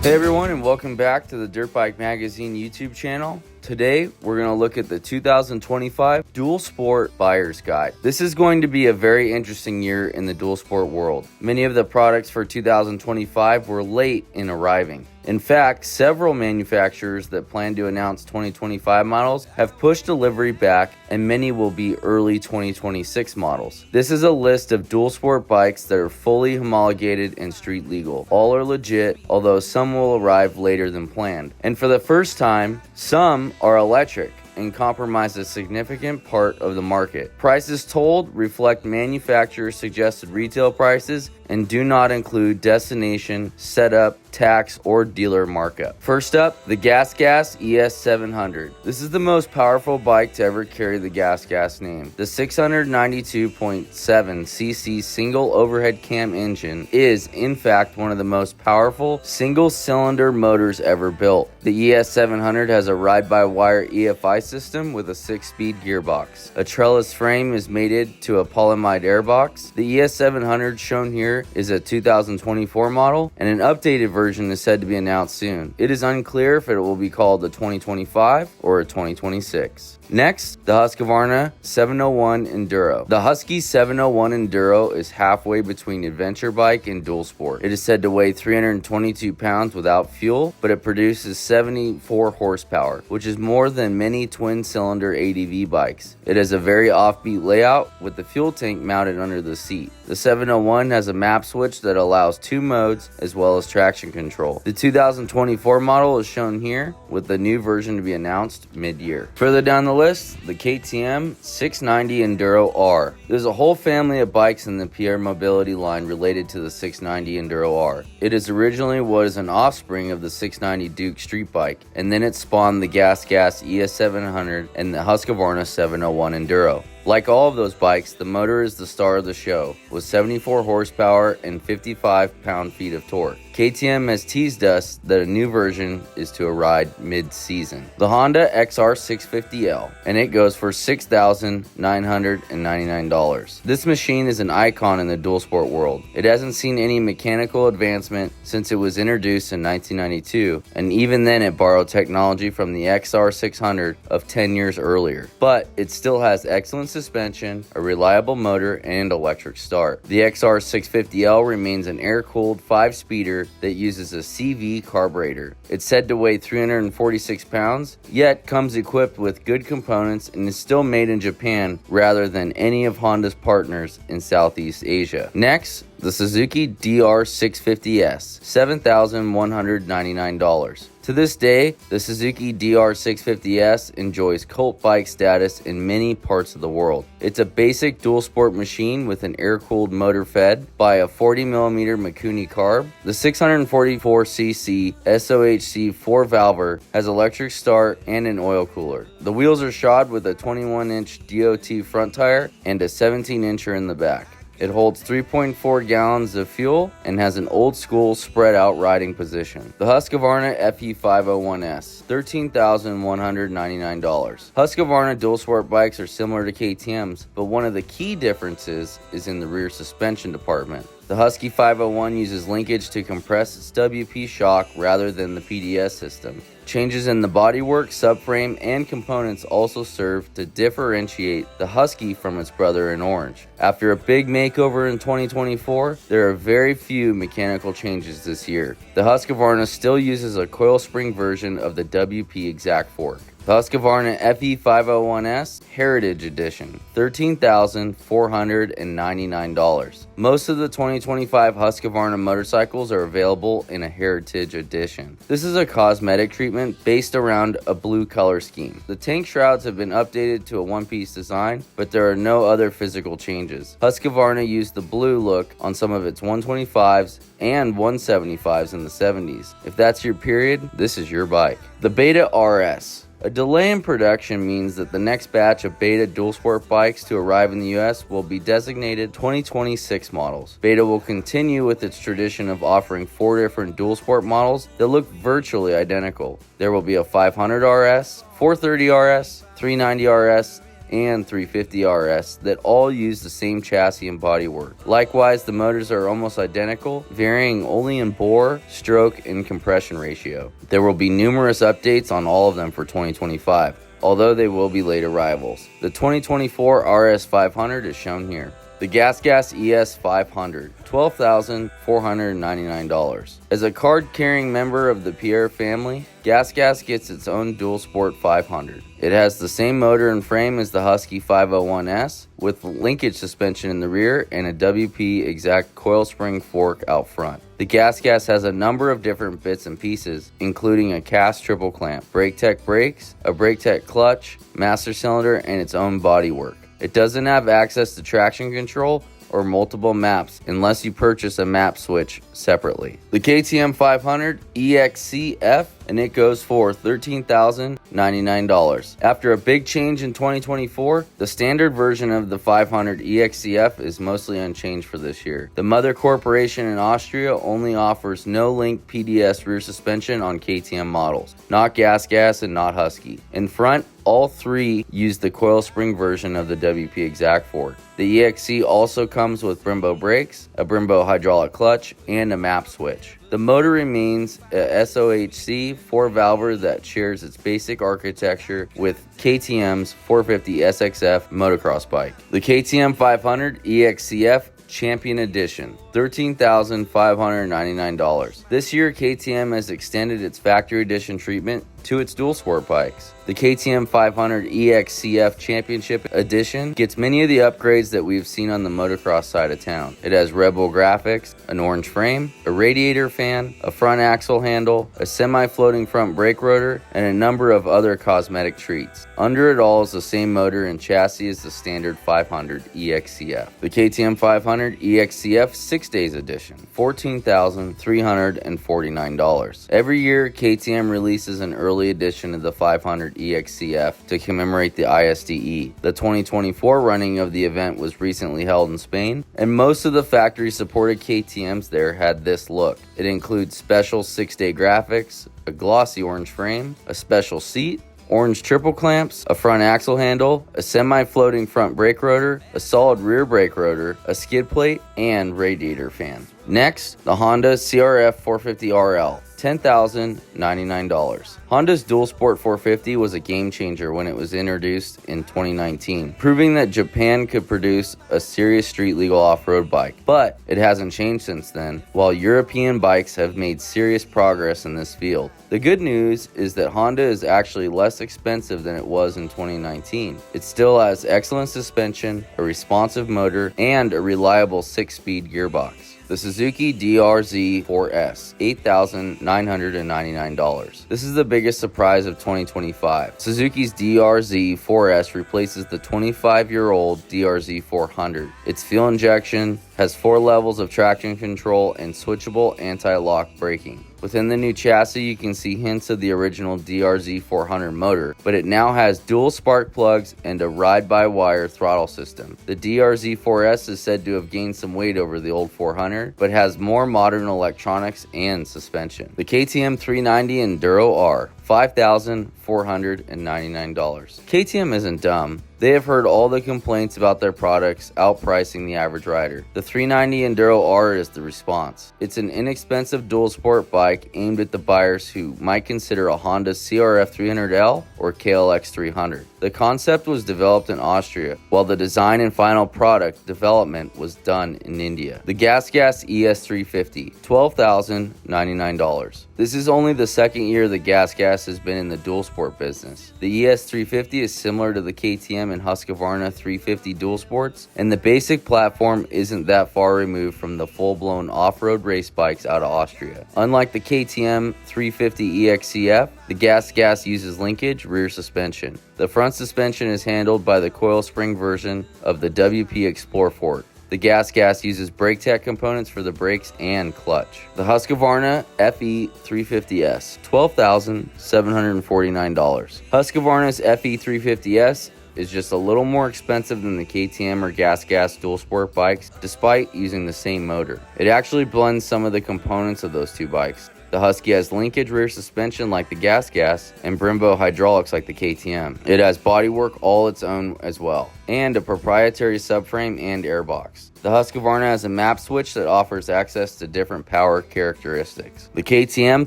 Hey everyone, and welcome back to the Dirtbike Magazine YouTube channel. Today, we're going to look at the 2025 Dual Sport Buyer's Guide. This is going to be a very interesting year in the dual sport world. Many of the products for 2025 were late in arriving. In fact, several manufacturers that plan to announce 2025 models have pushed delivery back, and many will be early 2026 models. This is a list of dual sport bikes that are fully homologated and street legal. All are legit, although some will arrive later than planned. And for the first time, some are electric and comprise a significant part of the market. Prices told reflect manufacturers' suggested retail prices and do not include destination, setup, tax, or dealer markup. First up, the GasGas ES700. This is the most powerful bike to ever carry the GasGas name. The 692.7cc single overhead cam engine is, in fact, one of the most powerful single-cylinder motors ever built. The ES700 has a ride-by-wire EFI system with a 6-speed gearbox. A trellis frame is mated to a polyamide airbox. The ES700 shown here is a 2024 model, and an updated version is said to be announced soon. It is unclear if it will be called a 2025 or a 2026. Next, the Husqvarna 701 Enduro. The Husky 701 Enduro is halfway between adventure bike and dual sport. It is said to weigh 322 pounds without fuel, but it produces 74 horsepower, which is more than many twin-cylinder ADV bikes. It has a very offbeat layout with the fuel tank mounted under the seat. The 701 has a map switch that allows 2 modes as well as traction control. The 2024 model is shown here, with the new version to be announced mid-year. Further down the list, the KTM 690 Enduro R. There's a whole family of bikes in the PR Mobility line related to the 690 Enduro R. It is originally was an offspring of the 690 Duke street bike, and then it spawned the GasGas ES700 and the Husqvarna 701 Enduro. Like all of those bikes, the motor is the star of the show, with 74 horsepower and 55 pound-feet of torque. KTM has teased us that a new version is to arrive mid-season. The Honda XR650L, and it goes for $6,999. This machine is an icon in the dual sport world. It hasn't seen any mechanical advancement since it was introduced in 1992, and even then it borrowed technology from the XR600 of 10 years earlier. But it still has excellent suspension, a reliable motor, and electric start. The XR650L remains an air-cooled 5-speeder that uses a CV carburetor. It's said to weigh 346 pounds, yet comes equipped with good components and is still made in Japan rather than any of Honda's partners in Southeast Asia. Next, the Suzuki DR650S, $7,199. To this day, the Suzuki DR650S enjoys cult bike status in many parts of the world. It's a basic dual sport machine with an air-cooled motor fed by a 40mm Mikuni carb. The 644cc SOHC 4-valver has electric start and an oil cooler. The wheels are shod with a 21-inch DOT front tire and a 17-incher in the back. It holds 3.4 gallons of fuel and has an old-school spread-out riding position. The Husqvarna FE501S, $13,199. Husqvarna dual sport bikes are similar to KTM's, but one of the key differences is in the rear suspension department. The Husky 501 uses linkage to compress its WP shock rather than the PDS system. Changes in the bodywork, subframe, and components also serve to differentiate the Husky from its brother in orange. After a big makeover in 2024, there are very few mechanical changes this year. The Husqvarna still uses a coil spring version of the WP exact fork. The Husqvarna FE501S Heritage Edition, $13,499. Most of the 2025 Husqvarna motorcycles are available in a Heritage Edition. This is a cosmetic treatment based around a blue color scheme. The tank shrouds have been updated to a one-piece design, but there are no other physical changes. Husqvarna used the blue look on some of its 125s and 175s in the 70s. If that's your period, this is your bike. The Beta RS. A delay in production means that the next batch of Beta dual sport bikes to arrive in the US will be designated 2026 models. Beta will continue with its tradition of offering 4 different dual sport models that look virtually identical. There will be a 500 RS, 430 RS, 390 RS, and 350 RS that all use the same chassis and bodywork. Likewise, the motors are almost identical, varying only in bore, stroke, and compression ratio. There will be numerous updates on all of them for 2025, although they will be late arrivals. The 2024 RS500 is shown here. The GasGas ES500, $12,499. As a card-carrying member of the Pierre family, GasGas gets its own Dual Sport 500. It has the same motor and frame as the Husky 501S, with linkage suspension in the rear and a WP exact coil spring fork out front. The GasGas has a number of different bits and pieces, including a cast triple clamp, BrakeTech brakes, a BrakeTech clutch, master cylinder, and its own bodywork. It doesn't have access to traction control or multiple maps unless you purchase a map switch separately. The KTM 500 EXCF, and it goes for $13,099. After a big change in 2024, the standard version of the 500 EXCF is mostly unchanged for this year. The mother corporation in Austria only offers no-link PDS rear suspension on KTM models, not GasGas and not Husky. In front, all three use the coil spring version of the WP exact fork. The EXC also comes with Brembo brakes, a Brembo hydraulic clutch, and a map switch. The motor remains a SOHC 4-valver that shares its basic architecture with KTM's 450 SXF motocross bike. The KTM 500 EXCF Champion Edition, $13,599. This year, KTM has extended its factory edition treatment to its dual sport bikes. The KTM 500 EXCF Championship Edition gets many of the upgrades that we've seen on the motocross side of town. It has Red Bull graphics, an orange frame, a radiator fan, a front axle handle, a semi-floating front brake rotor, and a number of other cosmetic treats. Under it all is the same motor and chassis as the standard 500 EXCF. The KTM 500 EXCF 6 Days Edition, $14,349. Every year, KTM releases an early edition of the 500 EXCF to commemorate the ISDE. The 2024 running of the event was recently held in Spain, and most of the factory-supported KTMs there had this look. It includes special 6-day graphics, a glossy orange frame, a special seat, orange triple clamps, a front axle handle, a semi-floating front brake rotor, a solid rear brake rotor, a skid plate, and radiator fan. Next, the Honda CRF 450RL, $10,099. Honda's Dual Sport 450 was a game changer when it was introduced in 2019, proving that Japan could produce a serious street legal off-road bike. But it hasn't changed since then, while European bikes have made serious progress in this field. The good news is that Honda is actually less expensive than it was in 2019. It still has excellent suspension, a responsive motor, and a reliable 6-speed gearbox. The Suzuki DRZ 4S, $8,999. This is the biggest surprise of 2025. Suzuki's DRZ 4S replaces the 25-year-old DRZ 400. Its fuel injection has 4 levels of traction control and switchable anti-lock braking. Within the new chassis, you can see hints of the original DRZ 400 motor, but it now has dual spark plugs and a ride-by-wire throttle system. The DRZ 4S is said to have gained some weight over the old 400, but has more modern electronics and suspension. The KTM 390 Enduro R, $5,499. KTM isn't dumb. They have heard all the complaints about their products outpricing the average rider. The 390 Enduro R is the response. It's an inexpensive dual sport bike aimed at the buyers who might consider a Honda CRF 300L or KLX 300. The concept was developed in Austria, while the design and final product development was done in India. The GasGas ES350, $12,099. This is only the second year that GasGas has been in the dual sport business. The ES350 is similar to the KTM and Husqvarna 350 dual sports, and the basic platform isn't that far removed from the full-blown off-road race bikes out of Austria. Unlike the KTM 350 EXCF, the GasGas uses linkage rear suspension. The front suspension is handled by the coil spring version of the WP Explore fork. The GasGas uses BrakeTech components for the brakes and clutch. The Husqvarna FE350S, $12,749. Husqvarna's FE350S is just a little more expensive than the KTM or GasGas dual sport bikes, despite using the same motor. It actually blends some of the components of those two bikes. The Husky has linkage rear suspension like the GasGas and Brembo hydraulics like the KTM. It has bodywork all its own as well, and a proprietary subframe and airbox. The Husqvarna has a map switch that offers access to different power characteristics. The KTM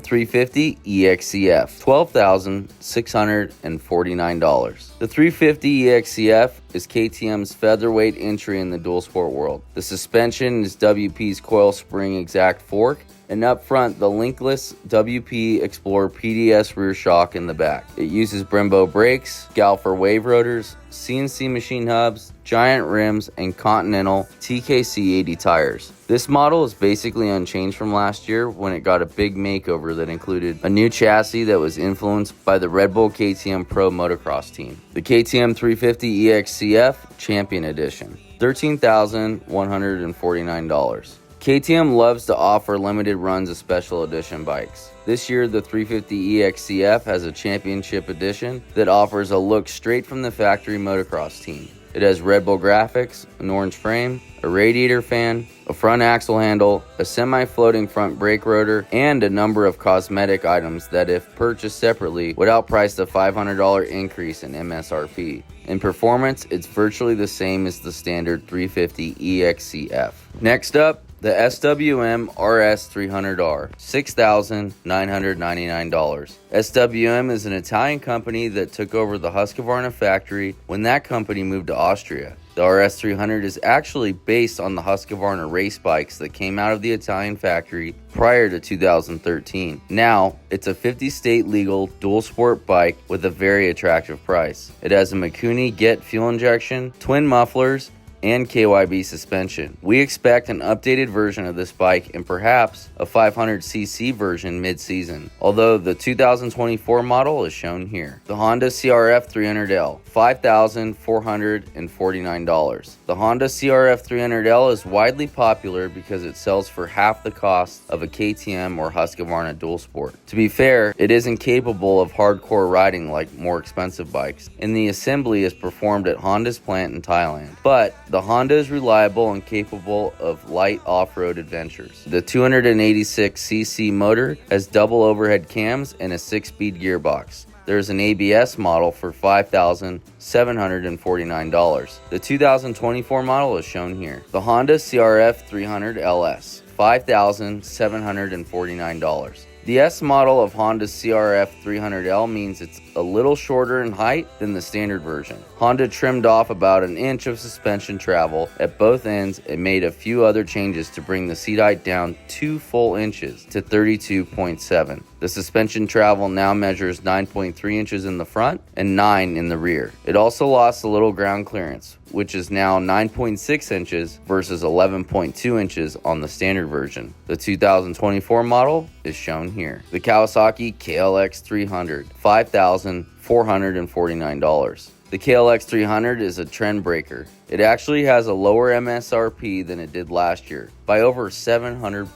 350 EXCF, $12,649. The 350 EXCF is KTM's featherweight entry in the dual sport world. The suspension is WP's coil spring exact fork, and up front, the linkless WP Explorer PDS rear shock in the back. It uses Brembo brakes, Galfer wave rotors, CNC machine hubs, giant rims, and Continental TKC 80 tires. This model is basically unchanged from last year when it got a big makeover that included a new chassis that was influenced by the Red Bull KTM Pro motocross team. The KTM 350 EXCF Champion Edition, $13,149. KTM loves to offer limited runs of special edition bikes. This year, the 350 EXCF has a championship edition that offers a look straight from the factory motocross team. It has Red Bull graphics, an orange frame, a radiator fan, a front axle handle, a semi-floating front brake rotor, and a number of cosmetic items that, if purchased separately, would outprice the $500 increase in MSRP. In performance, it's virtually the same as the standard 350 EXCF. Next up, the SWM RS300R, $6,999. SWM is an Italian company that took over the Husqvarna factory when that company moved to Austria. The RS300 is actually based on the Husqvarna race bikes that came out of the Italian factory prior to 2013. Now, it's a 50-state legal dual sport bike with a very attractive price. It has a Mikuni Get fuel injection, twin mufflers, and KYB suspension. We expect an updated version of this bike and perhaps a 500cc version mid-season, although the 2024 model is shown here. The Honda CRF 300L, $5,449. The Honda CRF 300L is widely popular because it sells for half the cost of a KTM or Husqvarna dual sport. To be fair, it isn't capable of hardcore riding like more expensive bikes, and the assembly is performed at Honda's plant in Thailand. But the Honda is reliable and capable of light off-road adventures. The 286cc motor has double overhead cams and a 6-speed gearbox. There is an ABS model for $5,749. The 2024 model is shown here. The Honda CRF 300 LS, $5,749. The S model of Honda CRF 300L means it's a little shorter in height than the standard version. Honda trimmed off about an inch of suspension travel at both ends and made a few other changes to bring the seat height down 2 full inches to 32.7. The suspension travel now measures 9.3 inches in the front and 9 in the rear. It also lost a little ground clearance, which is now 9.6 inches versus 11.2 inches on the standard version. The 2024 model is shown here. The Kawasaki KLX 300, $5,449. The KLX 300 is a trend breaker. It actually has a lower MSRP than it did last year by over $700.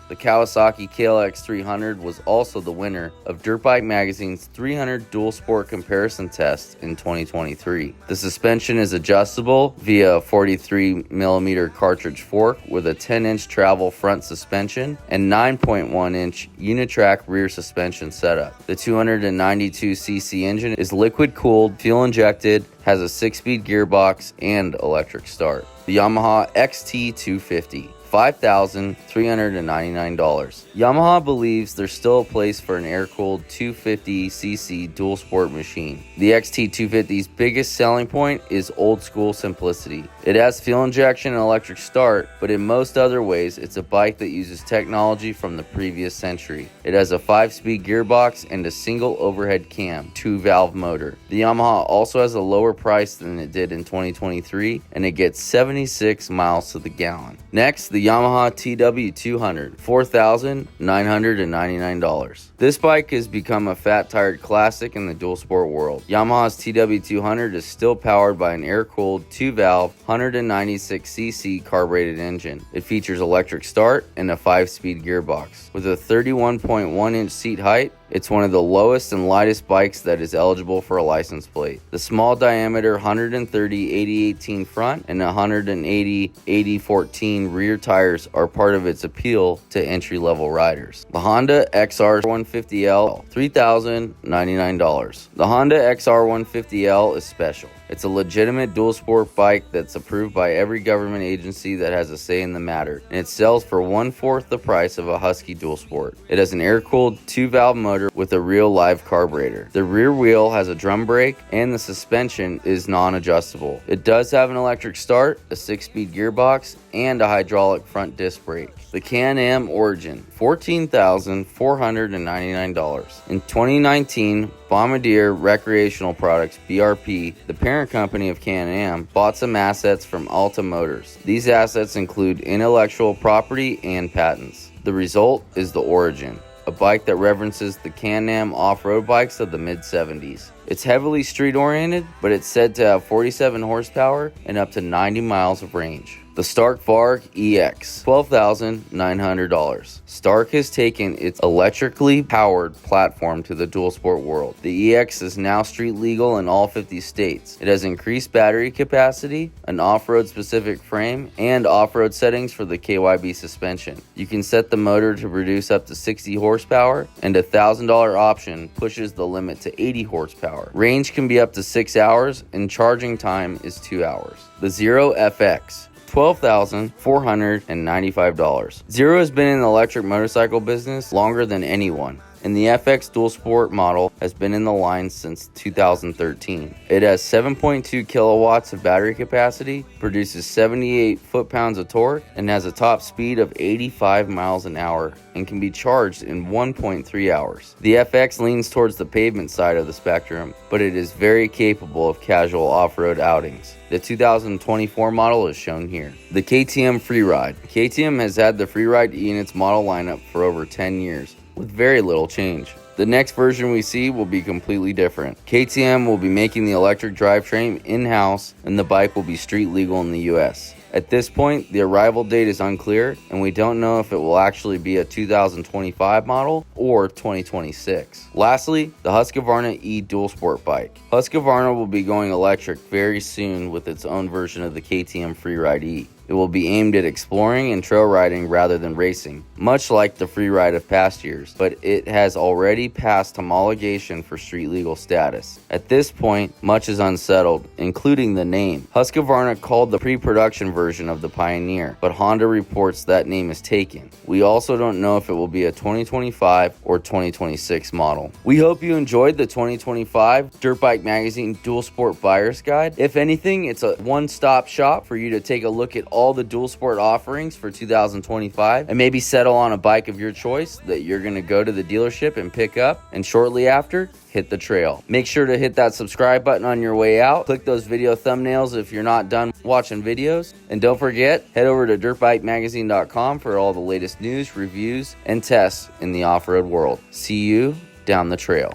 The Kawasaki KLX 300 was also the winner of Dirtbike magazine's 300 dual sport comparison test in 2023. The suspension is adjustable via a 43mm cartridge fork with a 10-inch travel front suspension and 9.1-inch unitrack rear suspension setup. The 292cc engine is liquid cooled, fuel injected, has a 6-speed gearbox and electric start. The Yamaha XT250, $5,399. Yamaha believes there's still a place for an air-cooled 250cc dual sport machine. The XT250's biggest selling point is old-school simplicity. It has fuel injection and electric start, but in most other ways, it's a bike that uses technology from the previous century. It has a 5-speed gearbox and a single overhead cam, 2-valve motor. The Yamaha also has a lower price than it did in 2023, and it gets 76 miles to the gallon. Next, the Yamaha TW200, $4,999. This bike has become a fat-tired classic in the dual sport world. Yamaha's TW200 is still powered by an air-cooled 2-valve 196cc carbureted engine. It features electric start and a 5-speed gearbox. With a 31.1-inch seat height, It's one of the lowest and lightest bikes that is eligible for a license plate. The small diameter 130 80/18 front and 180 80/14 rear tires are part of its appeal to entry-level riders. The Honda XR150L, $3,099. The Honda XR150L is special. It's a legitimate dual sport bike that's approved by every government agency that has a say in the matter, and it sells for 1/4 the price of a Husky dual sport. It has an air-cooled 2-valve motor with a real live carburetor. The rear wheel has a drum brake and the suspension is non-adjustable. It does have an electric start, a 6-speed gearbox, and a hydraulic front disc brake. The Can-Am Origin, $14,499. In 2019, Bombardier Recreational Products, BRP, the parent company of Can-Am, bought some assets from Alta Motors. These assets include intellectual property and patents. The result is the Origin, a bike that references the Can-Am off-road bikes of the mid-70s. It's heavily street-oriented, but it's said to have 47 horsepower and up to 90 miles of range. The Stark Varg EX, $12,900. Stark has taken its electrically powered platform to the dual sport world. The EX is now street legal in all 50 states. It has increased battery capacity, an off-road specific frame, and off-road settings for the KYB suspension. You can set the motor to produce up to 60 horsepower, and a $1,000 option pushes the limit to 80 horsepower. Range can be up to 6 hours, and charging time is 2 hours. The Zero FX, $12,495. Zero has been in the electric motorcycle business longer than anyone, and the FX Dual Sport model has been in the line since 2013. It has 7.2 kilowatts of battery capacity, produces 78 foot-pounds of torque, and has a top speed of 85 miles an hour and can be charged in 1.3 hours. The FX leans towards the pavement side of the spectrum, but it is very capable of casual off-road outings. The 2024 model is shown here. The KTM Freeride. KTM has had the Freeride E in its model lineup for over 10 years, with very little change. The next version we see will be completely different. KTM will be making the electric drivetrain in-house, and the bike will be street legal in the US. At this point, the arrival date is unclear, and we don't know if it will actually be a 2025 model or 2026. Lastly, the Husqvarna E Dual Sport bike. Husqvarna will be going electric very soon with its own version of the KTM Freeride E. It will be aimed at exploring and trail riding rather than racing, much like the Freeride of past years, but it has already passed homologation for street legal status. At this point, much is unsettled, including the name. Husqvarna called the pre-production version of the Pioneer, but Honda reports that name is taken. We also don't know if it will be a 2025 or 2026 model. We hope you enjoyed the 2025 Dirtbike Magazine Dual Sport Buyer's Guide. If anything, it's a one-stop shop for you to take a look at all the dual sport offerings for 2025 and maybe settle on a bike of your choice that you're going to go to the dealership and pick up, and shortly after, hit the trail. Make sure to hit that subscribe button on your way out. Click those video thumbnails if you're not done watching videos. And don't forget, head over to dirtbikemagazine.com for all the latest news, reviews, and tests in the off-road world. See you down the trail.